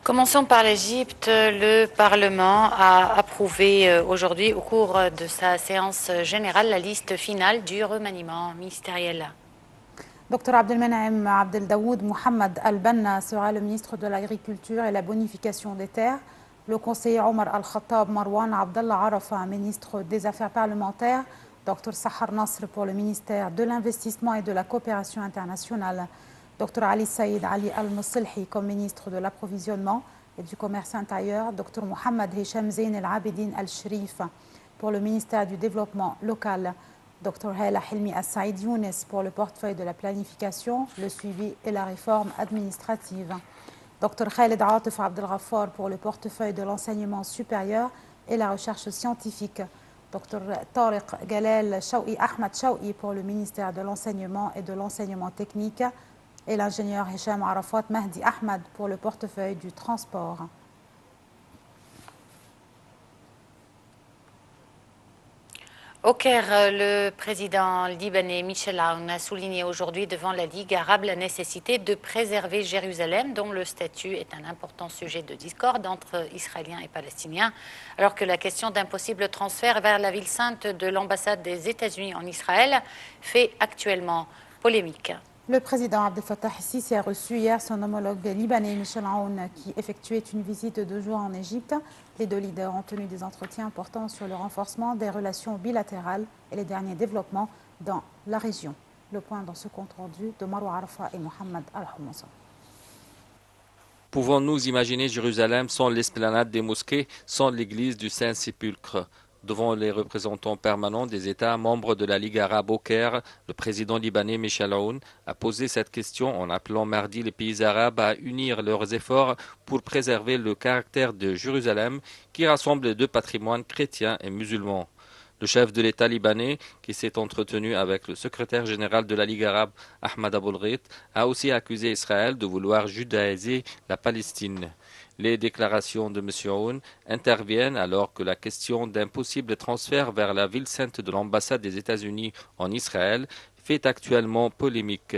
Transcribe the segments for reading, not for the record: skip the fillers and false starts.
Commençons par l'Égypte. Le Parlement a approuvé aujourd'hui, au cours de sa séance générale, la liste finale du remaniement ministériel. Dr Abdelmenem Abdeldaoud Mohamed Al-Banna sera le ministre de l'Agriculture et la bonification des terres. Le conseiller Omar Al-Khattab Marwan Abdallah Arafa, ministre des Affaires parlementaires. Dr Sahar Nasr pour le ministère de l'Investissement et de la Coopération internationale. Dr Ali Saïd Ali Al-Mussilhi comme ministre de l'Approvisionnement et du Commerce intérieur. Dr Mohamed Hicham Zain Al-Abidin Al-Shrif pour le ministère du Développement local. Dr Haila Hilmi As-Saïd Younes pour le portefeuille de la planification, le suivi et la réforme administrative. Dr Khaled Atif Abdel Ghaffar pour le portefeuille de l'enseignement supérieur et la recherche scientifique. Dr Tariq Galel Shaoui Ahmad Shaoui pour le ministère de l'enseignement et de l'enseignement technique et l'ingénieur Hicham Arafat Mahdi Ahmad pour le portefeuille du transport. Au Caire, le président libanais Michel Aoun a souligné aujourd'hui devant la Ligue arabe la nécessité de préserver Jérusalem, dont le statut est un important sujet de discorde entre Israéliens et Palestiniens, alors que la question d'un possible transfert vers la ville sainte de l'ambassade des États-Unis en Israël fait actuellement polémique. Le président Abdel Fattah el-Sisi a reçu hier son homologue libanais Michel Aoun qui effectuait une visite de 2 jours en Égypte. Les deux leaders ont tenu des entretiens portant sur le renforcement des relations bilatérales et les derniers développements dans la région. Le point dans ce compte rendu de Marwa Arafa et Mohamed Al-Houmoussa. Pouvons-nous imaginer Jérusalem sans l'esplanade des mosquées, sans l'église du Saint-Sépulcre? Devant les représentants permanents des États membres de la Ligue arabe au Caire, le président libanais Michel Aoun a posé cette question en appelant mardi les pays arabes à unir leurs efforts pour préserver le caractère de Jérusalem qui rassemble les deux patrimoines chrétiens et musulmans. Le chef de l'État libanais, qui s'est entretenu avec le secrétaire général de la Ligue arabe, Ahmad Aboul-Ghit, a aussi accusé Israël de vouloir judaïser la Palestine. Les déclarations de M. Aoun interviennent alors que la question d'un possible transfert vers la ville sainte de l'ambassade des États-Unis en Israël fait actuellement polémique.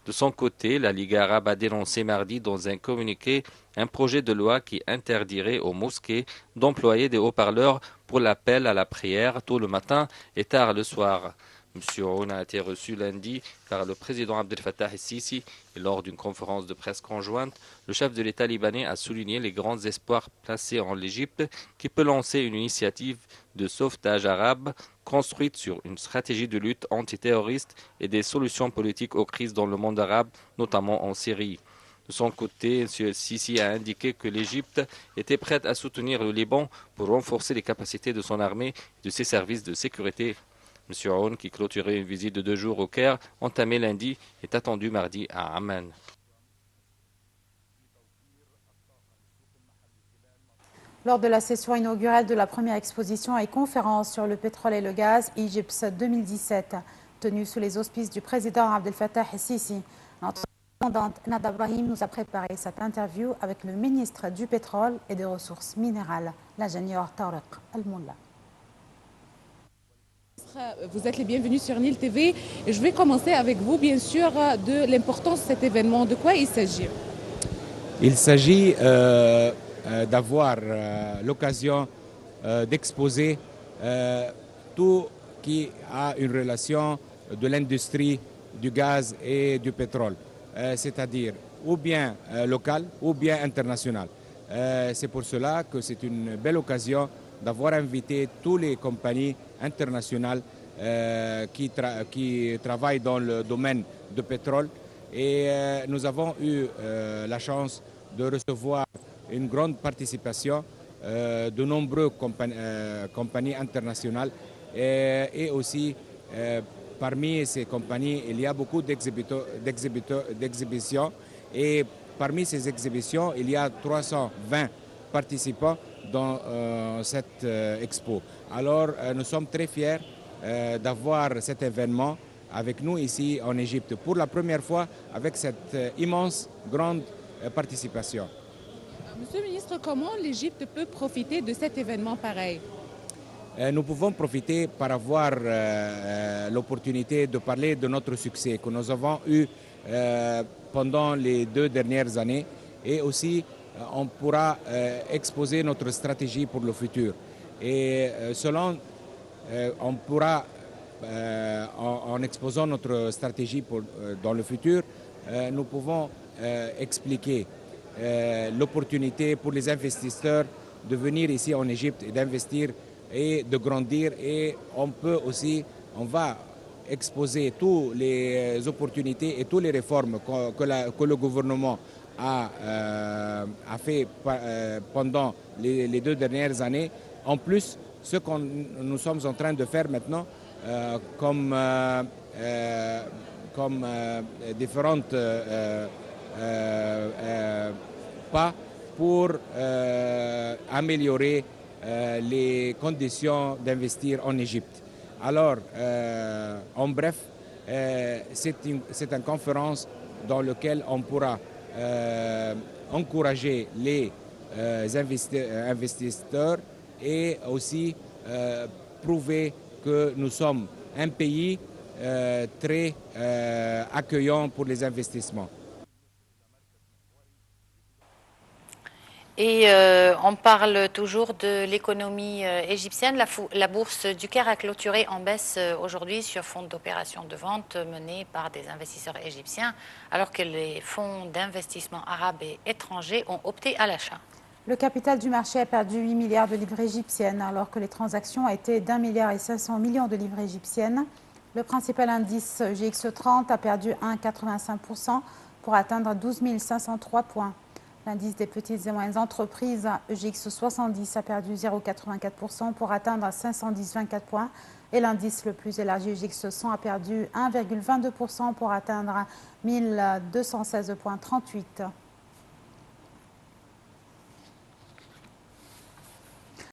De son côté, la Ligue arabe a dénoncé mardi dans un communiqué un projet de loi qui interdirait aux mosquées d'employer des haut-parleurs pour l'appel à la prière tôt le matin et tard le soir. M. Aoun a été reçu lundi par le président Abdel Fattah el-Sisi et lors d'une conférence de presse conjointe, le chef de l'État libanais a souligné les grands espoirs placés en l'Égypte qui peut lancer une initiative de sauvetage arabe construite sur une stratégie de lutte antiterroriste et des solutions politiques aux crises dans le monde arabe, notamment en Syrie. De son côté, M. Sisi a indiqué que l'Égypte était prête à soutenir le Liban pour renforcer les capacités de son armée et de ses services de sécurité. M. Aoun, qui clôturait une visite de 2 jours au Caire, entamée lundi, est attendu mardi à Amman. Lors de la session inaugurale de la première exposition et conférence sur le pétrole et le gaz, Egypt 2017, tenue sous les auspices du président Abdel Fattah el-Sisi, notre correspondante Nada Brahim nous a préparé cette interview avec le ministre du pétrole et des ressources minérales, l'ingénieur Tariq Al-Moula. Vous êtes les bienvenus sur Nil TV. Et je vais commencer avec vous, bien sûr, de l'importance de cet événement. De quoi il s'agit? Il s'agit d'avoir l'occasion d'exposer tout qui a une relation de l'industrie du gaz et du pétrole, c'est-à-dire ou bien local ou bien international. C'est pour cela que c'est une belle occasion d'avoir invité toutes les compagnies internationales qui travaillent dans le domaine du pétrole. Et nous avons eu la chance de recevoir une grande participation de nombreuses compagnies internationales. Et aussi, parmi ces compagnies, il y a beaucoup d'exhibitions. Et parmi ces exhibitions, il y a 320 participants dans cette expo. Alors, nous sommes très fiers d'avoir cet événement avec nous ici en Égypte pour la première fois avec cette immense, grande participation. Monsieur le ministre, comment l'Égypte peut profiter de cet événement pareil? Nous pouvons profiter par avoir l'opportunité de parler de notre succès que nous avons eu pendant les 2 dernières années et aussi on pourra exposer notre stratégie pour le futur. Et on pourra, en exposant notre stratégie dans le futur, nous pouvons expliquer l'opportunité pour les investisseurs de venir ici en Égypte et d'investir et de grandir. Et on va exposer toutes les opportunités et toutes les réformes que le gouvernement a fait pendant les 2 dernières années. En plus, ce que nous sommes en train de faire maintenant, comme différentes pas pour améliorer les conditions d'investir en Égypte. Alors, en bref, c'est une conférence dans laquelle on pourra encourager les investisseurs et aussi prouver que nous sommes un pays très accueillant pour les investissements. Et on parle toujours de l'économie égyptienne. La bourse du Caire a clôturé en baisse aujourd'hui sur fond d'opérations de vente menées par des investisseurs égyptiens, alors que les fonds d'investissement arabes et étrangers ont opté à l'achat. Le capital du marché a perdu 8 milliards de livres égyptiennes, alors que les transactions étaient d'1,5 milliard de livres égyptiennes. Le principal indice GX30 a perdu 1,85% pour atteindre 12 503 points. L'indice des petites et moyennes entreprises EGX70 a perdu 0,84% pour atteindre 510,24 points. Et l'indice le plus élargi EGX100 a perdu 1,22% pour atteindre 1216,38 points.